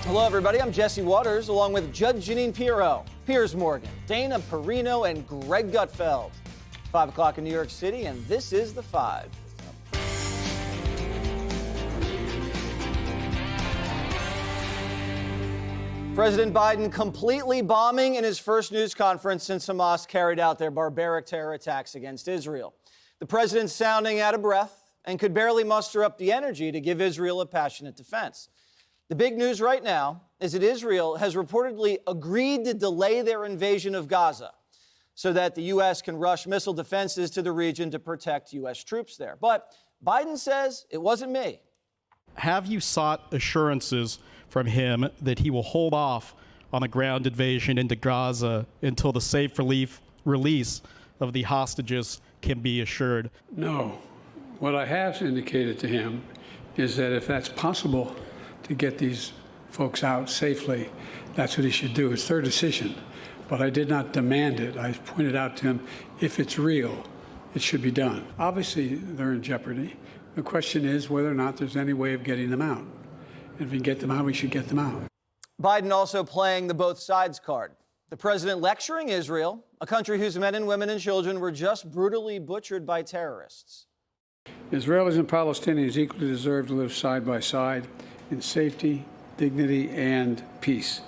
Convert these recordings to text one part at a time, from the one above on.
Hello, everybody. I'm Jesse Waters, along with Judge Janine Pirro, Piers Morgan, Dana Perino, and Greg Gutfeld. 5 o'clock in New York City, and this is The Five. President Biden completely bombing in his first news conference since Hamas carried out their barbaric terror attacks against Israel. The president's sounding out of breath and could barely muster up the energy to give Israel a passionate defense. The big news right now is that Israel has reportedly agreed to delay their invasion of Gaza so that the U.S. can rush missile defenses to the region to protect U.S. troops there. But Biden says it wasn't me. Have you sought assurances from him that he will hold off on a ground invasion into Gaza until the safe release of the hostages can be assured? No. What I have indicated to him is that if that's possible to get these folks out safely, that's what he should do. It's their decision. But I did not demand it. I pointed out to him, if it's real, it should be done. Obviously, they're in jeopardy. The question is whether or not there's any way of getting them out. If we can get them out, we should get them out. Biden also playing the both sides card. The president lecturing Israel, a country whose men and women and children were just brutally butchered by terrorists. Israelis and Palestinians equally deserve to live side by side in safety, dignity, and peace.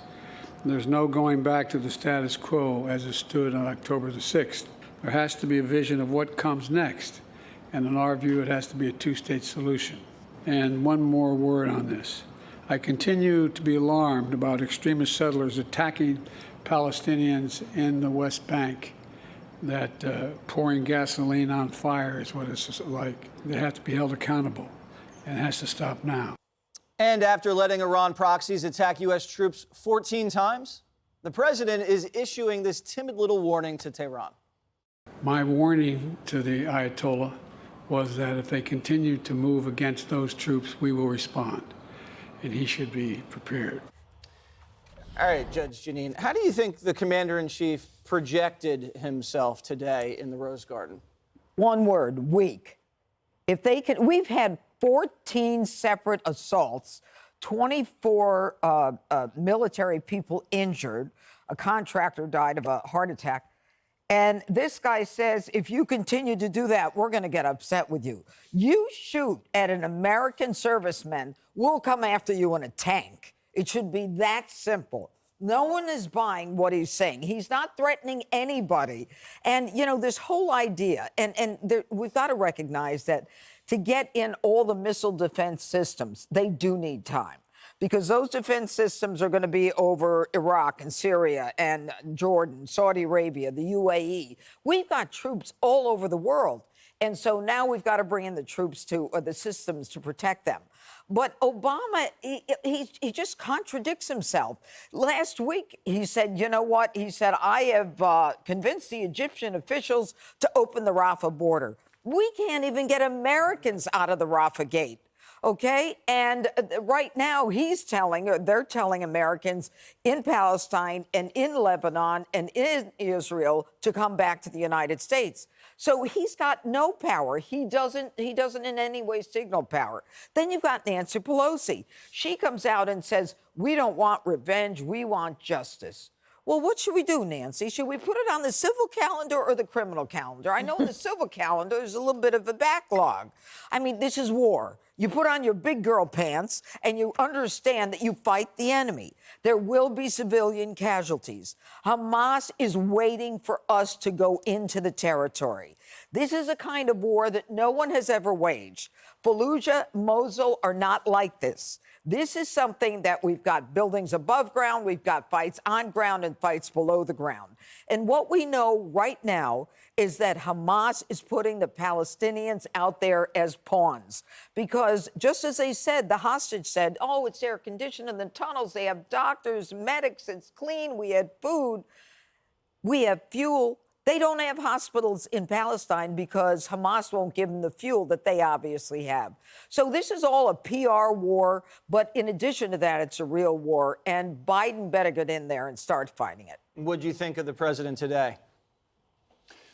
There's no going back to the status quo as it stood on October the 6th. There has to be a vision of what comes next. And in our view, it has to be a two-state solution. And one more word on this. I continue to be alarmed about extremist settlers attacking Palestinians in the West Bank. That pouring gasoline on fire is what it's like. They have to be held accountable, and it has to stop now. And after letting Iran proxies attack U.S. troops 14 times, the president is issuing this timid little warning to Tehran. My warning to the Ayatollah was that if they continue to move against those troops, we will respond, and he should be prepared. All right, Judge Janine, how do you think the commander-in-chief projected himself today in the Rose Garden? One word, weak. If they can, we've had 14 separate assaults, 24 military people injured, a contractor died of a heart attack. And this guy says, if you continue to do that, we're going to get upset with you. You shoot at an American serviceman, we'll come after you in a tank. It should be that simple. No one is buying what he's saying. He's not threatening anybody. And, you know, this whole idea, we've got to recognize that to get in all the missile defense systems, they do need time. Because those defense systems are going to be over Iraq and Syria and Jordan, Saudi Arabia, the UAE. We've got troops all over the world. And so now we've got to bring in the troops or the systems to protect them. But Obama, he just contradicts himself. Last week, he said, you know what? He said, I have convinced the Egyptian officials to open the Rafah border. We can't even get Americans out of the Rafah gate. Okay, and right now they're telling Americans in Palestine and in Lebanon and in Israel to come back to the United States. So he's got no power. He doesn't in any way signal power. Then you've got Nancy Pelosi. She comes out and says, we don't want revenge, we want justice. Well, what should we do, Nancy? Should we put it on the civil calendar or the criminal calendar? I know in the civil calendar there's a little bit of a backlog. I mean, this is war. You put on your big girl pants and you understand that you fight the enemy. There will be civilian casualties. Hamas is waiting for us to go into the territory. This is a kind of war that no one has ever waged. Fallujah, Mosul are not like this. This is something that we've got buildings above ground, we've got fights on ground and fights below the ground. And what we know right now is that Hamas is putting the Palestinians out there as pawns. Because just as they said, the hostage said, oh, it's air conditioned in the tunnels, they have doctors, medics, it's clean, we had food, we have fuel. They don't have hospitals in Palestine because Hamas won't give them the fuel that they obviously have. So this is all a PR war, but in addition to that, it's a real war, and Biden better get in there and start fighting it. What do you think of the president today?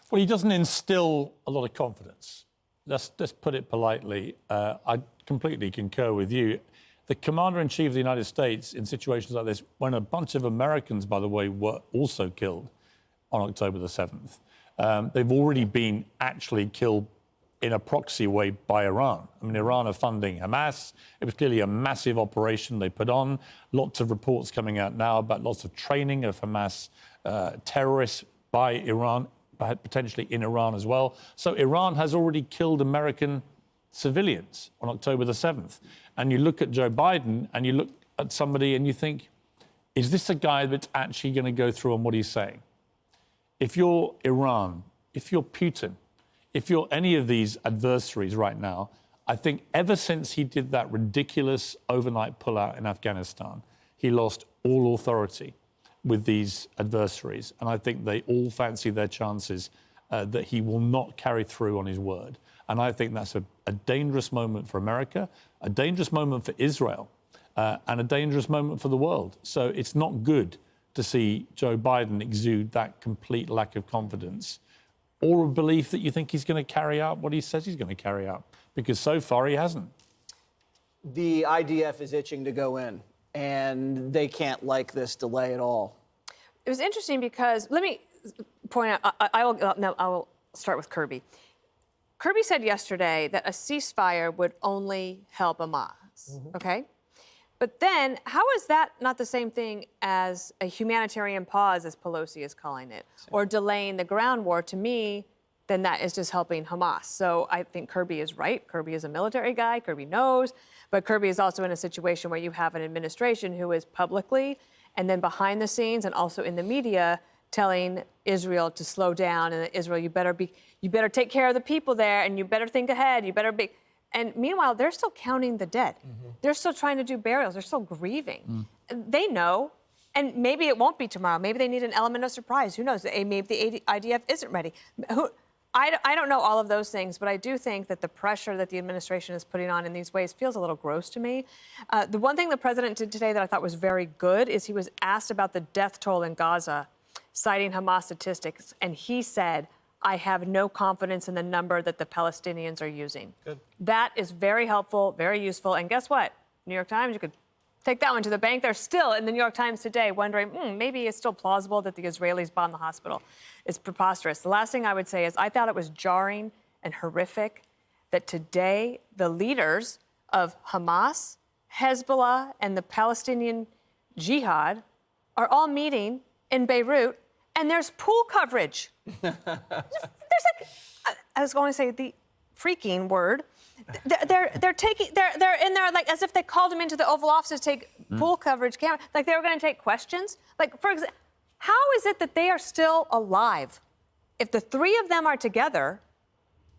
Well, he doesn't instill a lot of confidence. Let's put it politely. I completely concur with you. the commander-in-chief of the United States in situations like this, when a bunch of Americans, by the way, were also killed on October the 7th, they've already been actually killed in a proxy way by Iran. I mean, Iran are funding Hamas. It was clearly a massive operation they put on. Lots of reports coming out now about lots of training of Hamas terrorists by Iran, potentially in Iran as well. So Iran has already killed American civilians on October the 7th. And you look at Joe Biden and you look at somebody and you think, is this a guy that's actually going to go through on what he's saying? If you're Iran, if you're Putin, if you're any of these adversaries right now, I think ever since he did that ridiculous overnight pullout in Afghanistan, he lost all authority with these adversaries. And I think they all fancy their chances that he will not carry through on his word. And I think that's a dangerous moment for America, a dangerous moment for Israel, and a dangerous moment for the world. So it's not good to see Joe Biden exude that complete lack of confidence or a belief that you think he's going to carry out what he says he's going to carry out, because so far he hasn't. The IDF is itching to go in, and they can't like this delay at all. It was interesting because, let me point out, I will start with Kirby. Kirby said yesterday that a ceasefire would only help Hamas, okay? But then, how is that not the same thing as a humanitarian pause, as Pelosi is calling it, or delaying the ground war? To me, then that is just helping Hamas. So I think Kirby is right. Kirby is a military guy. Kirby knows. But Kirby is also in a situation where you have an administration who is publicly and then behind the scenes and also in the media telling Israel to slow down, and Israel, you better take care of the people there, and you better think ahead. You better be. And meanwhile, they're still counting the dead. They're still trying to do burials. They're still grieving. They know, and maybe it won't be tomorrow. Maybe they need an element of surprise. Who knows? Maybe the IDF isn't ready. I don't know all of those things, but I do think that the pressure that the administration is putting on in these ways feels a little gross to me. The one thing the president did today that I thought was very good is he was asked about the death toll in Gaza, citing Hamas statistics, and he said, I have no confidence in the number that the Palestinians are using. Good. That is very helpful, very useful. And guess what? New York Times, you could take that one to the bank. They're still in the New York Times today wondering, maybe it's still plausible that the Israelis bombed the hospital. It's preposterous. The last thing I would say is I thought it was jarring and horrific that today the leaders of Hamas, Hezbollah, and the Palestinian Jihad are all meeting in Beirut, and there's pool coverage. There's like, I was going to say the freaking word. They're in there like as if they called them into the Oval Office to take pool coverage camera. Like they were going to take questions. Like, for example, how is it that they are still alive? If the three of them are together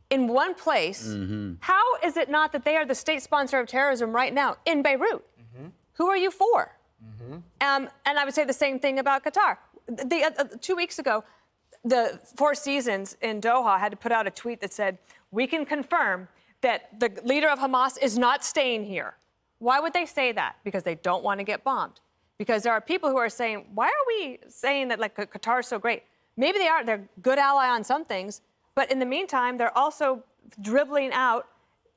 in one place, how is it not that they are the state sponsor of terrorism right now in Beirut? Who are you for? And I would say the same thing about Qatar. 2 weeks ago, the Four Seasons in Doha had to put out a tweet that said, we can confirm that the leader of Hamas is not staying here. Why would they say that? Because they don't want to get bombed. Because there are people who are saying, why are we saying that like Qatar is so great? Maybe they are. They're a good ally on some things. But in the meantime, they're also dribbling out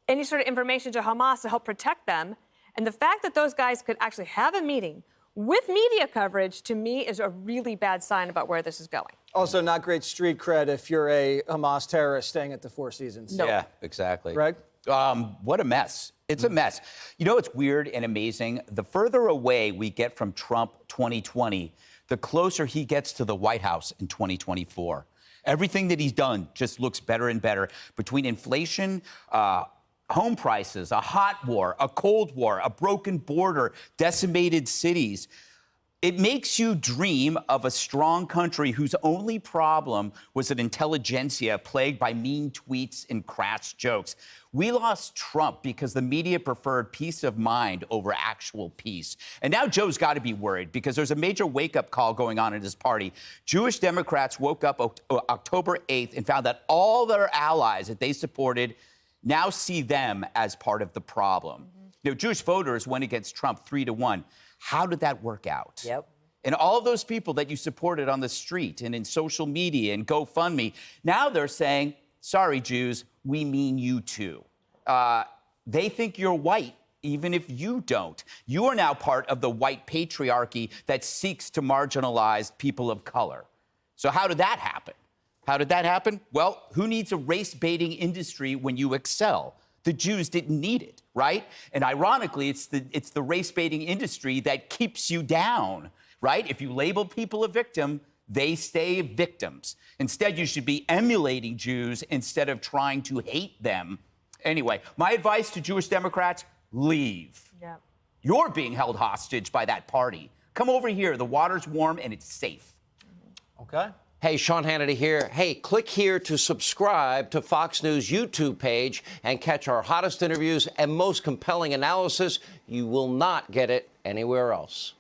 any sort of information to Hamas to help protect them. And the fact that those guys could actually have a meeting with media coverage, to me, is a really bad sign about where this is going. Also, not great street cred if you're a Hamas terrorist staying at the Four Seasons. No. Yeah, exactly. Greg? What a mess. It's a mess. You know, it's weird and amazing. The further away we get from Trump 2020, the closer he gets to the White House in 2024. Everything that he's done just looks better and better. Between inflation, home prices, a hot war, a cold war, a broken border, decimated cities. It makes you dream of a strong country whose only problem was an intelligentsia plagued by mean tweets and crass jokes. We lost Trump because the media preferred peace of mind over actual peace. And now Joe's got to be worried because there's a major wake-up call going on in his party. Jewish Democrats woke up October 8th and found that all their allies that they supported now see them as part of the problem. You know, Jewish voters went against Trump 3-1. How did that work out? Yep. And all of those people that you supported on the street and in social media and GoFundMe, now they're saying, sorry, Jews, we mean you too. They think you're white even if you don't. You are now part of the white patriarchy that seeks to marginalize people of color. So how did that happen? How did that happen? Well, who needs a race-baiting industry when you excel? The Jews didn't need it, right? And ironically, it's the race-baiting industry that keeps you down, right? If you label people a victim, they stay victims. Instead, you should be emulating Jews instead of trying to hate them. Anyway, my advice to Jewish Democrats, leave. Yeah. You're being held hostage by that party. Come over here. The water's warm and it's safe. Okay. Hey, Sean Hannity here. Hey, click here to subscribe to Fox News YouTube page and catch our hottest interviews and most compelling analysis. You will not get it anywhere else.